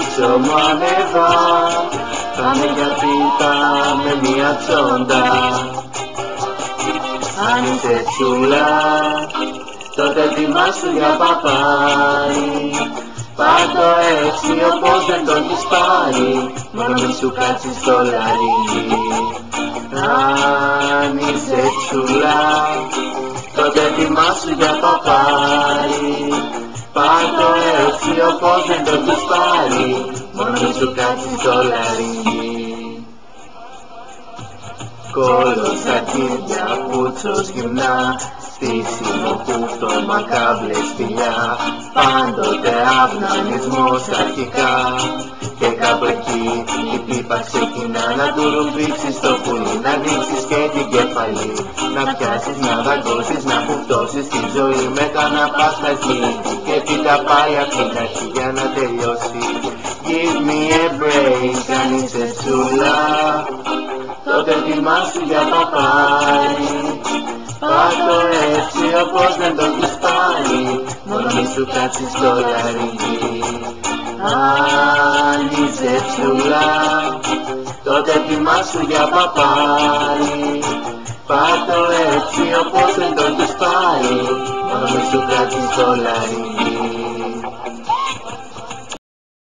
πίσω μου ανεβά. Πάμε για πίτα με μια τσόντα. Αν είσαι τσούλα, τότε ετοιμάσου για παπάρι. Πάρ' το έτσι όπως δεν το έχεις πάρει, μόνο μη σου κάτσεις στο λαρίνι. Αν είσαι τσούλα, τότε ετοιμάσου για παπάρι. Πάρ' το έτσι όπως δεν το έχεις πάρει, μόνο μη σου κάτσεις στο λαρίνι. Κόλλος αρχίδια, πούτσος γυμνά, στήσιμο κούφτωμα, κάμπλες φιλιά. Πάντοτε αυνανισμός αρχικά, και κάπου εκεί η πίπα ξεκινά να του ρουμπήξεις το πουλί, να δείξεις και την κεφαλή, να πιάσεις, να δαγκώσεις, να κουφτώσεις τη ζωή, μετά να πας στα εκεί και πίτα πάλι απ' την αρχή για να τελειώσει. Give me a break, αν είσαι τσούλα, τότε ετοιμάσου για παπάρι. Πάρ' το έτσι όπως δεν το έχεις πάρει, μόνο μη σου κάτσεις στο λαρίνι. Αν είσαι τσούλα, τότε ετοιμάσου για παπάρι. Πάρ' το έτσι όπως δεν το έχεις πάρει, μόνο μη σου κάτσεις στο λαρίνι.